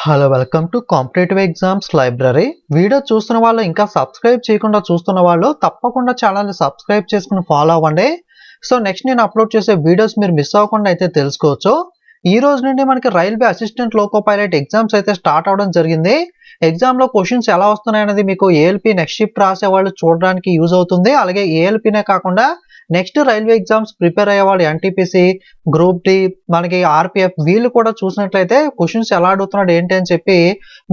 Hello welcome to competitive exams library. Video చూస్తున్న వాళ్ళు ఇంకా సబ్స్క్రైబ్ చేయకుండా చూస్తున్న వాళ్ళు తప్పకుండా ఛానల్ని సబ్స్క్రైబ్ చేసుకుని ఫాలో అవ్వండి. సో నెక్స్ట్ నేను అప్లోడ్ చేసే వీడియోస్ మీరు మిస్ అవ్వకుండా అయితే తెలుసుకోవచ్చు. ఈ రోజు నుండి మనకి railway assistant loco pilot exams అయితే స్టార్ట్ అవడం జరిగింది. ఎగ్జామ్లో క్వశ్చన్స్ ఎలా వస్తున్నాయనేది మీకు ఏఎల్పి నెక్స్ట్ షిఫ్ట్ రాసే వాళ్ళు చూడడానికి యూజ్ అవుతుంది. అలాగే ఏఎల్పినే కాకుండా నెక్స్ట్ రైల్వే ఎగ్జామ్స్ ప్రిపేర్ అయ్యే వాళ్ళు ఎన్టీపీసీ, గ్రూప్ డి, మనకి ఆర్పిఎఫ్ వీళ్ళు కూడా చూసినట్లయితే క్వశ్చన్స్ ఎలా అడుగుతున్నాడు ఏంటి అని చెప్పి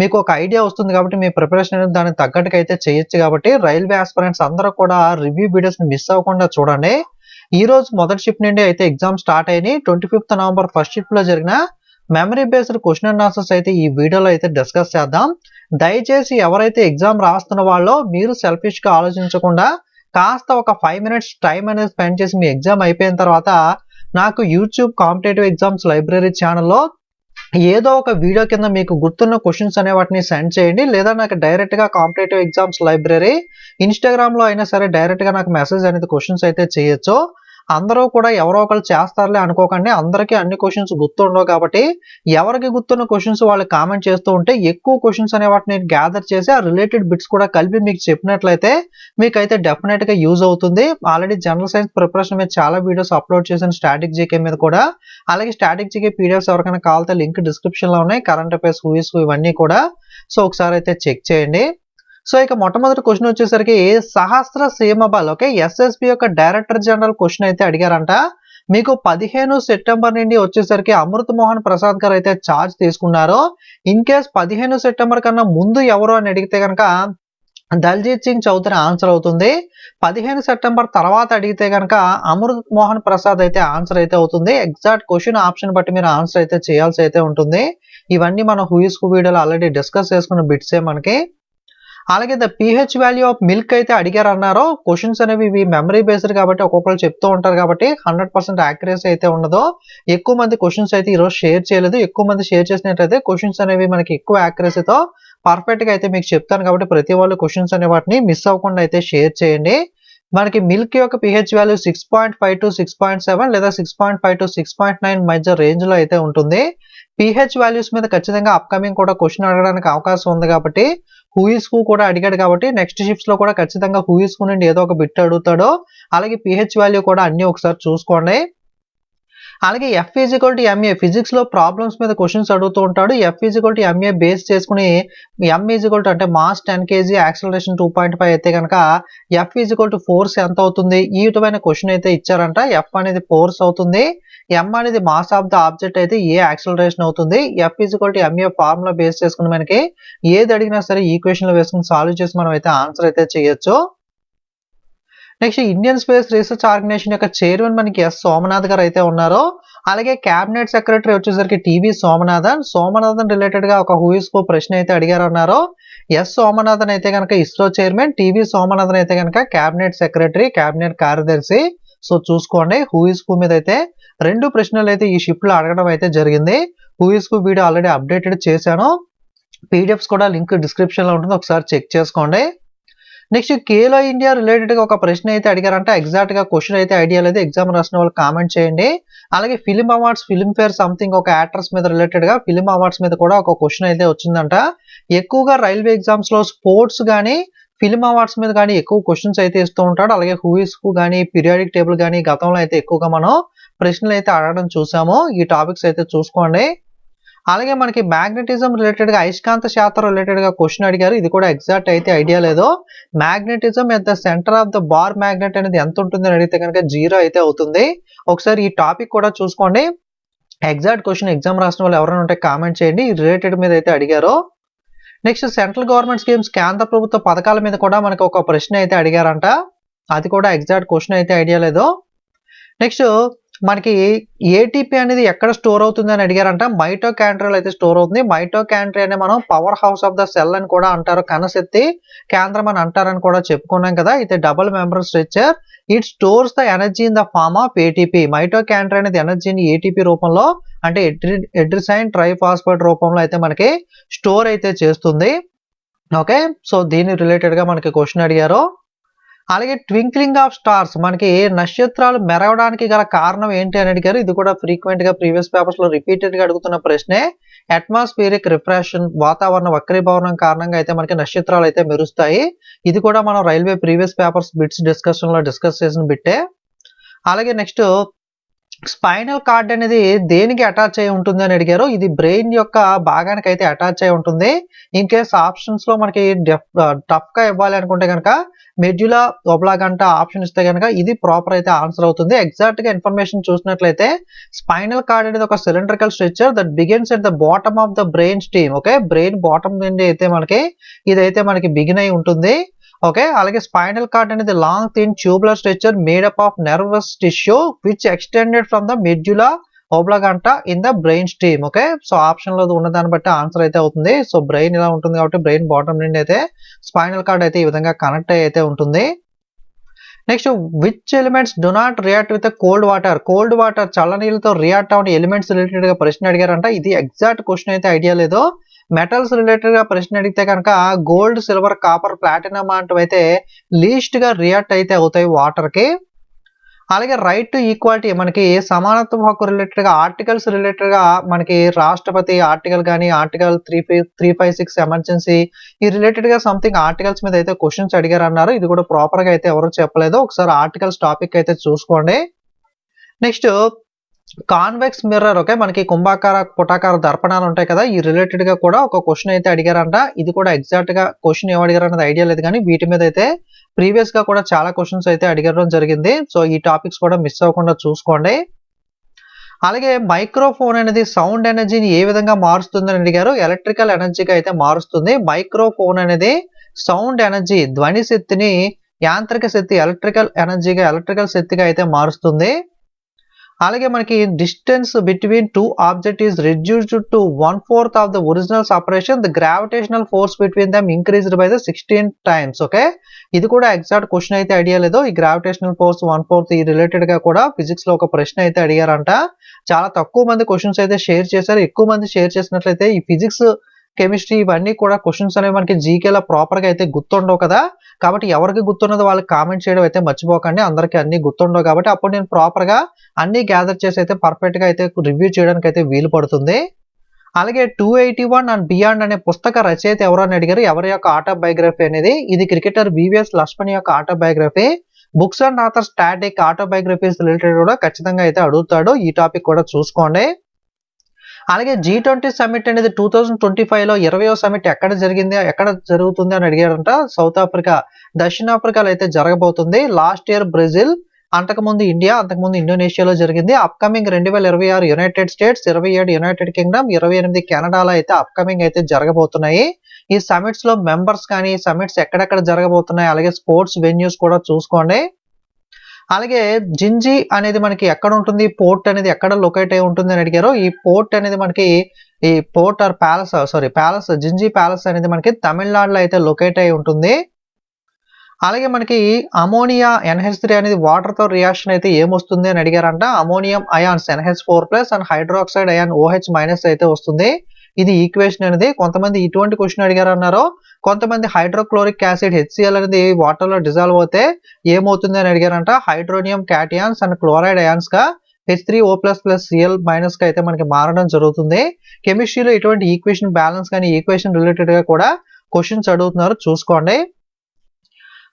మీకు ఒక ఐడియా వస్తుంది. కాబట్టి మీ ప్రిపరేషన్ అనేది దానికి తగ్గట్టుగా అయితే చేయొచ్చు. కాబట్టి రైల్వే ఆస్పిరెంట్స్ అందరూ కూడా రివ్యూ వీడియోస్ ని మిస్ అవ్వకుండా చూడండి. ఈ రోజు మొదటి షిఫ్ట్ నుండి అయితే ఎగ్జామ్ స్టార్ట్ అయినాయి. 25th నవంబర్ ఫస్ట్ షిఫ్ట్ లో జరిగిన memory based question and answers అయితే ఈ వీడియోలో అయితే డిస్కస్ చేద్దాం. దయచేసి ఎవరైతే ఎగ్జామ్ రాస్తున్న వాళ్ళో మీరు సెల్ఫిష్ గా ఆలోచించకుండా కాస్త ఒక 5 minutes టైం అనేది స్పెండ్ చేసి మీ ఎగ్జామ్ అయిపోయిన తర్వాత నాకు యూట్యూబ్ కాంపిటేటివ్ ఎగ్జామ్స్ లైబ్రరీ ఛానల్లో ఏదో ఒక వీడియో కింద మీకు గుర్తున్న క్వశ్చన్స్ అనే వాటిని సెండ్ చేయండి. లేదా నాకు డైరెక్ట్ గా కాంపిటేటివ్ ఎగ్జామ్స్ లైబ్రరీ ఇన్స్టాగ్రామ్ లో అయినా సరే డైరెక్ట్ గా నాకు మెసేజ్ అనేది క్వశ్చన్స్ అయితే చేయొచ్చు. అందరూ కూడా ఎవరో ఒకరు చేస్తారులే అనుకోకండి. అందరికీ అన్ని క్వశ్చన్స్ గుర్తుండవు. కాబట్టి ఎవరికి గుర్తున్న క్వశ్చన్స్ వాళ్ళు కామెంట్ చేస్తూ ఉంటే ఎక్కువ క్వశ్చన్స్ అనే వాటిని గ్యాదర్ చేసి ఆ రిలేటెడ్ బిట్స్ కూడా కలిపి మీకు చెప్పినట్లయితే మీకైతే డెఫినెట్ గా యూజ్ అవుతుంది. ఆల్రెడీ జనరల్ సైన్స్ ప్రిపరేషన్ మీద చాలా వీడియోస్ అప్లోడ్ చేసిన స్టాటిక్ జీకే మీద కూడా. అలాగే స్టాటిక్ జీకే పీడిఎఫ్స్ ఎవరికైనా కావాలంటే లింక్ డిస్క్రిప్షన్ లో ఉన్నాయి. కరెంట్ అఫైర్స్, హూయిస్ ఇవన్నీ కూడా. సో ఒకసారి అయితే చెక్ చేయండి. సో ఇక మొట్టమొదటి క్వశ్చన్ వచ్చేసరికి సహస్ర సీమబల్ ఎస్ఎస్బి యొక్క డైరెక్టర్ జనరల్ క్వశ్చన్ అయితే అడిగారంట. మీకు 15 సెప్టెంబర్ నుండి వచ్చేసరికి అమృత్ మోహన్ ప్రసాద్ గారు అయితే ఛార్జ్ తీసుకున్నారు. ఇన్ కేస్ 15 సెప్టెంబర్ కన్నా ముందు ఎవరు అని అడిగితే కనుక దల్జీత్ సింగ్ చౌదరి ఆన్సర్ అవుతుంది. 15 సెప్టెంబర్ తర్వాత అడిగితే కనుక అమృత్ మోహన్ ప్రసాద్ అయితే ఆన్సర్ అయితే అవుతుంది. ఎగ్జాక్ట్ క్వశ్చన్ ఆప్షన్ బట్టి మీరు ఆన్సర్ అయితే చేయాల్సి అయితే ఉంటుంది. ఇవన్నీ మనం హూయిస్ వీడియోలో ఆల్రెడీ డిస్కస్ చేసుకున్న బిట్సే మనకి. అలాగే the pH value of milk అయితే అడిగారు అన్నారు. క్వశ్చన్స్ అనేవి ఇవి మెమరీ బేస్డ్ కాబట్టి ఒక్కొక్కరు చెప్తూ ఉంటారు కాబట్టి 100% యాక్యురసీ అయితే ఉండదు. ఎక్కువ మంది క్వశ్చన్స్ అయితే ఈరోజు షేర్ చేయలేదు. ఎక్కువ మంది షేర్ చేసినట్లయితే క్వశ్చన్స్ అనేవి మనకి ఎక్కువ యాక్యురసీతో పర్ఫెక్ట్ గా అయితే మీకు చెప్తాను. కాబట్టి ప్రతి వాళ్ళు క్వశ్చన్స్ అనే వాటిని మిస్ అవ్వకుండా అయితే షేర్ చేయండి. మనకి మిల్క్ యొక్క pH వాల్యూ 6.5 to 6.7 లేదా 6.5 to 6.9 మధ్య రేంజ్ లో అయితే ఉంటుంది. pH వాల్యూస్ మీద ఖచ్చితంగా అప్కమింగ్ కూడా క్వశ్చన్ అడగడానికి అవకాశం ఉంది. కాబట్టి హూయిస్ కూడా అడిగాడు కాబట్టి నెక్స్ట్ షిఫ్ట్స్ లో కూడా ఖచ్చితంగా హూయిస్ నుండి ఏదో ఒక బిట్ అడుగుతాడో. అలాగే pH వాల్యూ కూడా అన్ని ఒకసారి చూసుకోండి. అలాగే F = MA ఫిజిక్స్ లో ప్రాబ్లమ్స్ మీద క్వశ్చన్స్ అడుగుతూ ఉంటాడు. F = MA బేస్ చేసుకుని M అంటే మాస్ 10 kg, యాక్సిలరేషన్ 2.5 అయితే కనుక F = ఫోర్స్ ఎంత అవుతుంది? ఈ విధమైన క్వశ్చన్ అయితే ఇచ్చారంట. F అనేది ఫోర్స్ అవుతుంది. M అనేది మాస్ ఆఫ్ ద ఆబ్జెక్ట్ అయితే ఏ యాక్సిలరేషన్ అవుతుంది. F = MA ఫార్ములా బేస్ చేసుకుని మనకి ఏది అడిగినా సరే ఈక్వేషన్ లో వేసుకుని సాల్వ్ చేసి మనం అయితే ఆన్సర్ అయితే చేయొచ్చు. Next Indian space research organisation యొక్క చైర్మన్ మనకి ఎస్ సోమనాథ్ గారు అయితే ఉన్నారు. అలాగే క్యాబినెట్ సెక్రటరీ వచ్చేసరికి టివి సోమనాథన్ రిలేటెడ్ గా ఒక హూయిస్ ప్రశ్న అయితే అడిగారు అన్నారు. ఎస్ సోమనాథన్ అయితే కనుక ఇస్రో చైర్మన్, టివి సోమనాథన్ అయితే కనుక క్యాబినెట్ సెక్రటరీ, క్యాబినెట్ కార్యదర్శి. సో చూసుకోండి హూయిస్ మీద అయితే 2 ప్రశ్నలు అయితే ఈ షిఫ్ట్ లో అడగడం అయితే జరిగింది. హూయిస్ వీడియో ఆల్రెడీ అప్డేటెడ్ చేశాను. పీడిఎఫ్స్ కూడా లింక్ డిస్క్రిప్షన్ లో ఉంటుంది, ఒకసారి చెక్ చేసుకోండి. నెక్స్ట్ ఖేలో ఇండియా రిలేటెడ్ గా ఒక ప్రశ్న అయితే అడిగారంట. ఎగ్జాక్ట్ గా క్వశ్చన్ అయితే ఐడియా లేదు. ఎగ్జామ్ రాసిన వాళ్ళు కామెంట్ చేయండి. అలాగే film awards, film fair something ఒక యాక్టర్స్ మీద రిలేటెడ్ గా ఫిలిం అవార్డ్స్ మీద కూడా ఒక క్వశ్చన్ అయితే వచ్చిందంట. ఎక్కువగా రైల్వే ఎగ్జామ్స్ లో స్పోర్ట్స్ గానీ ఫిలిం అవార్డ్స్ మీద కానీ ఎక్కువ క్వశ్చన్స్ అయితే ఇస్తూ ఉంటాడు. అలాగే హూయిస్ కానీ పీరియాడిక్ టేబుల్ కానీ గతంలో అయితే ఎక్కువగా మనం ప్రశ్నలు అయితే అడగడం చూసాము. ఈ టాపిక్స్ అయితే చూసుకోండి. అలాగే మనకి మ్యాగ్నెటిజం రిలేటెడ్ గా అయస్కాంత శాస్త్రం రిలేటెడ్ గా క్వశ్చన్ అడిగారు. ఇది కూడా ఎగ్జాక్ట్ అయితే ఐడియా లేదు. Magnetism at the centre of the bar magnet అనేది ఎంత ఉంటుంది అని అడిగితే కనుక 0 అయితే అవుతుంది. ఒకసారి ఈ టాపిక్ కూడా చూసుకోండి. ఎగ్జాక్ట్ క్వశ్చన్ ఎగ్జామ్ రాసిన వాళ్ళు ఎవరైనా ఉంటే కామెంట్ చేయండి. ఈ రిలేటెడ్ మీద అయితే అడిగారు. నెక్స్ట్ సెంట్రల్ గవర్నమెంట్ స్కీమ్స్, కేంద్ర ప్రభుత్వ పథకాల మీద కూడా మనకి ఒక ప్రశ్న అయితే అడిగారంట. అది కూడా ఎగ్జాక్ట్ క్వశ్చన్ అయితే ఐడియా లేదు. నెక్స్ట్ మనకి ఏటీపీ అనేది ఎక్కడ స్టోర్ అవుతుంది అని అడిగారంట. మైటోకాండ్రియాలో అయితే స్టోర్ అవుతుంది. మైటోకాండ్రియా అనే మనం power house of the cell అని కూడా అంటారు. కణశక్తి కేంద్రం అని అంటారని కూడా చెప్పుకున్నాం కదా. అయితే double membrane structure, it stores the energy in the form of ATP. Mitochondria అనేది ఎనర్జీని ఏటీపీ రూపంలో అంటే ఎడ్రిసైన్ ట్రైఫాస్ఫేట్ రూపంలో అయితే మనకి స్టోర్ అయితే చేస్తుంది. ఓకే, సో దీని రిలేటెడ్ గా మనకి క్వశ్చన్ అడిగారు. అలాగే ట్వింక్లింగ్ ఆఫ్ స్టార్స్ మనకి నక్షత్రాలు మెరవడానికి గల కారణం ఏంటి అని అడిగారు. ఇది కూడా ఫ్రీక్వెంట్ గా ప్రీవియస్ పేపర్స్ లో రిపీటెడ్ గా అడుగుతున్న ప్రశ్నే. అట్మాస్ఫియరిక్ రిఫ్రాక్షన్ వాతావరణ వక్రీభవనం కారణంగా అయితే మనకి నక్షత్రాలు అయితే మెరుస్తాయి. ఇది కూడా మనం railway previous papers bits discussion లో డిస్కస్ చేసిన బిట్టే. అలాగే నెక్స్ట్ స్పైనల్ కార్డ్ అనేది దేనికి అటాచ్ అయి ఉంటుంది అని అడిగారు. ఇది బ్రెయిన్ యొక్క భాగానికి అయితే అటాచ్ అయి ఉంటుంది. ఇన్ కేస్ ఆప్షన్స్ లో మనకి టఫ్ గా ఇవ్వాలి అనుకుంటే కనుక మెడ్యులా ఒబ్లాంగేటా ఆప్షన్ ఇస్తే కనుక ఇది ప్రాపర్ అయితే ఆన్సర్ అవుతుంది. ఎగ్జాక్ట్ గా ఇన్ఫర్మేషన్ చూసినట్లయితే స్పైనల్ కార్డ్ అనేది ఒక cylindrical structure that begins at the bottom of the brain stem. Okay, brain bottom నుండి అయితే మనకి ఇదైతే మనకి బిగిన్ అయి ఉంటుంది. ఓకే, అలాగే స్పైనల్ కార్డ్ అనేది long thin tubular structure made up of nervous tissue which extended from the medulla oblongata in the brain stem. Okay, so option లో ఉన్న దాన్ని బట్టి ఆన్సర్ అయితే అవుతుంది. సో బ్రెయిన్ ఇలా ఉంటుంది కాబట్టి బ్రెయిన్ బాటమ్ నుండి అయితే స్పైనల్ కార్డ్ అయితే ఈ విధంగా కనెక్ట్ అయ్యి అయితే ఉంటుంది. Next which elements do not react with cold water. Cold water చల్లనీళ్ళతో రియాక్ట్ అవని ఎలిమెంట్స్ రిలేటెడ్ గా ప్రశ్న అడిగారంట. ఇది ఎగ్జాక్ట్ క్వశ్చన్ అయితే ఐడియా లేదు. మెటల్స్ రిలేటెడ్ గా ప్రశ్న అడిగితే కనుక గోల్డ్, సిల్వర్, కాపర్, ప్లాటినం అంటూ అయితే లీస్ట్ గా రియాక్ట్ అయితే అవుతాయి వాటర్ కి. అలాగే రైట్ టు ఈక్వాలిటీ మనకి సమానత్వ హక్కు రిలేటెడ్ గా ఆర్టికల్స్ రిలేటెడ్ గా మనకి రాష్ట్రపతి ఆర్టికల్ కానీ ఆర్టికల్ 356 ఎమర్జెన్సీ ఈ రిలేటెడ్ గా సంథింగ్ ఆర్టికల్స్ మీద అయితే క్వశ్చన్స్ అడిగారు అన్నారు. ఇది కూడా ప్రాపర్ గా అయితే ఎవరు చెప్పలేదు. ఒకసారి ఆర్టికల్స్ టాపిక్ అయితే చూసుకోండి. Next convex mirror. ఓకే, మనకి కుంభాకార పుటాకార దర్పణాలు ఉంటాయి కదా, ఈ రిలేటెడ్ గా కూడా ఒక క్వశ్చన్ అయితే అడిగారంట. ఇది కూడా ఎగ్జాక్ట్ గా క్వశ్చన్ ఏం అడిగారు అన్నది ఐడియా లేదు, కానీ వీటి మీద అయితే ప్రీవియస్ గా కూడా చాలా క్వశ్చన్స్ అయితే అడిగడం జరిగింది. సో ఈ టాపిక్స్ కూడా మిస్ అవ్వకుండా చూసుకోండి. అలాగే మైక్రోఫోన్ అనేది సౌండ్ ఎనర్జీని ఏ విధంగా మారుస్తుంది అని అడిగారు. ఎలక్ట్రికల్ ఎనర్జీగా అయితే మారుస్తుంది. మైక్రోఫోన్ అనేది సౌండ్ ఎనర్జీ ధ్వని శక్తిని యాంత్రిక శక్తి ఎలక్ట్రికల్ శక్తిగా అయితే మారుస్తుంది. అలాగే మనకి distance between two object is reduced to 1/4 of the original separation the gravitational force between dum increased by the 16 times. Okay, ఇది కూడా ఎగ్జాక్ట్ క్వశ్చన్ అయితే ఐడియా లేదు. ఈ గ్రావిటేషనల్ ఫోర్స్ 1/4 ఈ రిలేటెడ్ గా కూడా ఫిజిక్స్ లో ఒక ప్రశ్న అయితే అడిగారంట. చాలా తక్కువ మంది క్వశ్చన్స్ అయితే షేర్ చేశారు. ఎక్కువ మంది షేర్ చేసినట్లయితే ఈ ఫిజిక్స్, కెమిస్ట్రీ ఇవన్నీ కూడా క్వశ్చన్స్ అనేవి మనకి జీకేలో ప్రాపర్ గా అయితే గుర్తుండవు కదా. కాబట్టి ఎవరికి గుర్తున్నది వాళ్ళకి కామెంట్ చేయడం అయితే మర్చిపోకండి. అందరికీ అన్ని గుర్తుండవు కాబట్టి అప్పుడు నేను ప్రాపర్ గా అన్ని గ్యాదర్ చేసి అయితే పర్ఫెక్ట్ గా అయితే రివ్యూ చేయడానికి అయితే వీలు పడుతుంది. అలాగే 281 అండ్ బియాండ్ అనే పుస్తక రచయిత ఎవరు అని అడిగారు. ఎవరి యొక్క ఆటోబయోగ్రఫీ అనేది ఇది క్రికెటర్ వివిఎస్ లక్ష్మణ్ యొక్క autobiography. Books and author static autobiographies related కూడా ఖచ్చితంగా అయితే అడుగుతాడు. ఈ టాపిక్ కూడా చూసుకోండి. అలాగే G20 సమిట్ అనేది 2025 లో 20వ సమిట్ ఎక్కడ జరుగుతుంది అని అడిగారంట. సౌత్ ఆఫ్రికా, దక్షిణాఫ్రికాలో అయితే జరగబోతుంది. లాస్ట్ ఇయర్ బ్రెజిల్, అంతకుముందు ఇండియా, అంతకుముందు ఇండోనేషియాలో జరిగింది. Upcoming 2026 United states, 27 United Kingdom, 28 కెనడాలో అయితే అప్కమింగ్ అయితే జరగబోతున్నాయి. ఈ సమిట్స్ లో మెంబర్స్ కానీ సమిట్స్ ఎక్కడెక్కడ జరగబోతున్నాయి, అలాగే స్పోర్ట్స్ వెన్యూస్ కూడా చూసుకోండి. అలాగే జింజీ అనేది మనకి ఎక్కడ ఉంటుంది, పోర్ట్ అనేది ఎక్కడ లొకేట్ అయి ఉంటుంది అని అడిగారు. ఈ పోర్ట్ అనేది మనకి ఈ fort or palace Gingee palace అనేది మనకి తమిళనాడులో అయితే లొకేట్ అయి ఉంటుంది. అలాగే మనకి అమోనియా NH3 అనేది వాటర్ తో రియాక్షన్ అయితే ఏమొస్తుంది అని అడిగారంట. Ammonium ions NH4+ and hydroxide ion OH- అయితే వస్తుంది. ఇది ఈక్వేషన్ అనేది. కొంతమంది ఇటువంటి క్వశ్చన్ అడిగారు అన్నారు. కొంతమంది హైడ్రోక్లోరిక్ యాసిడ్ HCl అనేది వాటర్ లో డిజాల్వ్ అవుతే ఏమవుతుంది అని అడిగారంట. Hydronium cations and chloride ions గా H3O++Cl- గా అయితే మనకి మారడం జరుగుతుంది. కెమిస్ట్రీలో ఇటువంటి ఈక్వేషన్ బ్యాలెన్స్ కానీ ఈక్వేషన్ రిలేటెడ్ గా కూడా క్వశ్చన్స్ అడుగుతున్నారు, చూసుకోండి.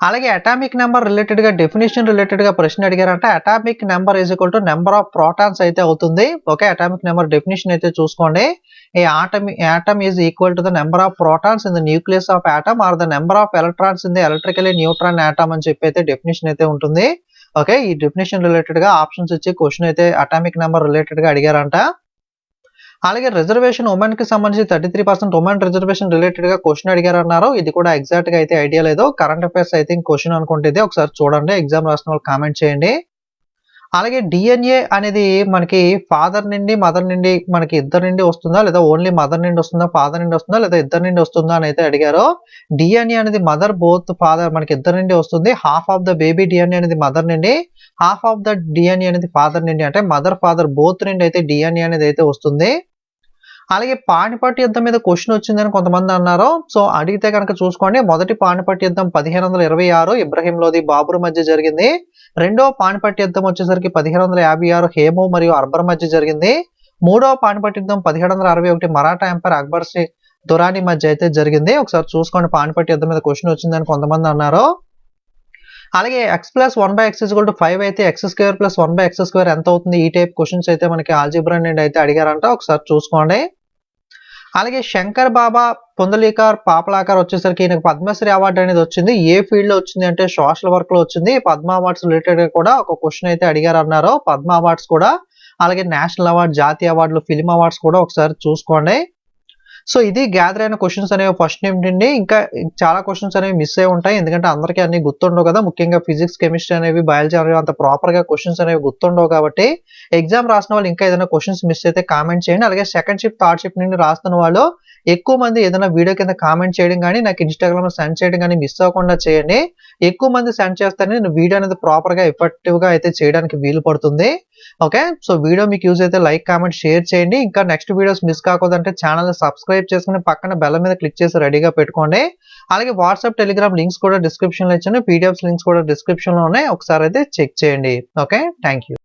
అలాగే అటామిక్ నెంబర్ రిలేటెడ్ గా డెఫినేషన్ రిలేటెడ్ గా ప్రశ్న అడిగారంట. Atomic number is equal to number of protons అయితే అవుతుంది. ఓకే, అటామిక్ నెంబర్ డెఫినేషన్ అయితే చూసుకోండి. ఏ atom is equal to the number of protons in the nucleus of atom or the number of electrons in the electrically neutron atom అని చెప్పి అయితే definition అయితే ఉంటుంది. Okay, ఈ డెఫినేషన్ రిలేటెడ్ గా options ఇచ్చి క్వశ్చన్ అయితే అటామిక్ నెంబర్ రిలేటెడ్ గా అడిగారంట. అలాగే రిజర్వేషన్ ఉమెన్ కి సంబంధించి 33% ఉమెన్ రిజర్వేషన్ రిలేటెడ్ గా క్వశ్చన్ అడిగారు అన్నారు. ఇది కూడా ఎగ్జాక్ట్ గా అయితే ఐడియా లేదు. Current affairs I think question అనుకుంటే ఒకసారి చూడండి, ఎగ్జామ్ రాసిన వాళ్ళు కామెంట్ చేయండి. అలాగే DNA అనేది మనకి ఫాదర్ నుండి మదర్ నుండి మనకి ఇద్దరు నుండి వస్తుందా, లేదా ఓన్లీ మదర్ నుండి వస్తుందా, ఫాదర్ నుండి వస్తుందా, లేదా ఇద్దరు నుండి వస్తుందా అని అయితే అడిగారు. DNA అనేది మదర్ బోత్ ఫాదర్ మనకి ఇద్దరు నుండి వస్తుంది. Half of the baby DNA అనేది మదర్ నుండి, హాఫ్ ఆఫ్ ద DNA అనేది ఫాదర్ నుండి, అంటే మదర్ ఫాదర్ బోత్ నుండి అయితే DNA అనేది అయితే వస్తుంది. అలాగే పానిపట్టు యుద్ధం మీద క్వశ్చన్ వచ్చిందని కొంతమంది అన్నారు. సో అడిగితే కనుక చూసుకోండి. మొదటి పానిపట్టు యుద్ధం 1526 ఇబ్రహీం లోది బాబర్ మధ్య జరిగింది. రెండో పానిపట్టు యుద్ధం వచ్చేసరికి 1556 హేము మరియు అక్బర్ మధ్య జరిగింది. మూడవ పానిపట్ యుద్ధం 1761 మరాఠా ఎంపైర్ అక్బర్ శ్రీ దురాని మధ్య అయితే జరిగింది. ఒకసారి చూసుకోండి, పానిపట్ యుద్ధం మీద క్వశ్చన్ వచ్చిందని కొంతమంది అన్నారు. అలాగే x+1/x=5 అయితే x²+1/x² ఎంత అవుతుంది? ఈ టైప్ క్వశ్చన్స్ అయితే మనకి ఆల్జీబ్రా నుండి అయితే అడిగారంట, ఒకసారి చూసుకోండి. అలాగే శంకర్ బాబా పొందలీకర్ పాపలాకర్ వచ్చేసరికి ఈయనకు పద్మశ్రీ అవార్డు అనేది వచ్చింది. ఏ ఫీల్డ్ లో వచ్చింది అంటే సోషల్ వర్క్ లో వచ్చింది. పద్మ అవార్డ్స్ రిలేటెడ్ కూడా ఒక క్వశ్చన్ అయితే అడిగారు అన్నారు. పద్మ అవార్డ్స్ కూడా, అలాగే నేషనల్ అవార్డు, జాతీయ అవార్డులు, ఫిల్మ్ అవార్డ్స్ కూడా ఒకసారి చూసుకోండి. సో ఇది గ్యాదర్ అయిన క్వశ్చన్స్ అనేవి ఫస్ట్ నుండి. ఇంకా చాలా క్వశ్చన్స్ అనేవి మిస్ అయి ఉంటాయి, ఎందుకంటే అందరికీ అన్ని గుర్తుండవు కదా. ముఖ్యంగా ఫిజిక్స్, కెమిస్ట్రీ అనేవి, బయాలజీ అనేవి అంత ప్రాపర్ గా క్వశ్చన్స్ అనేవి గుర్తుండవు. కాబట్టి ఎగ్జామ్ రాసిన వాళ్ళు ఇంకా ఏదైనా క్వశ్చన్స్ మిస్ అయితే కామెంట్ చేయండి. అలాగే సెకండ్ షిఫ్ట్, థర్డ్ షిఫ్ట్ నుండి రాస్తున్న వాళ్ళు ఎక్కువ మంది ఏదైనా వీడియో కింద కామెంట్ చేయడం కానీ, నాకు ఇన్స్టాగ్రామ్ లో సెండ్ చేయడం కానీ మిస్ అవ్వకుండా చేయండి. ఎక్కువ మంది సెండ్ చేస్తేనే నేను వీడియో అనేది ప్రాపర్ గా ఎఫెక్టివ్ గా అయితే చేయడానికి వీలు పడుతుంది. ఓకే, సో వీడియో మీకు యూజ్ అయితే లైక్, కామెంట్, షేర్ చేయండి. ఇంకా నెక్స్ట్ వీడియోస్ మిస్ కాకూడదంటే ఛానల్ సబ్స్క్రైబ్ చేసుకుని పక్కన బెల్ మీద క్లిక్ చేసి రెడీగా పెట్టుకోండి. అలాగే వాట్సాప్, టెలిగ్రామ్ లింక్స్ కూడా డిస్క్రిప్షన్ లో ఇచ్చాను. పీడిఎఫ్స్ లింక్స్ కూడా డిస్క్రిప్షన్ లో ఉన్నాయి, ఒకసారి అయితే చెక్ చేయండి. Okay, thank you.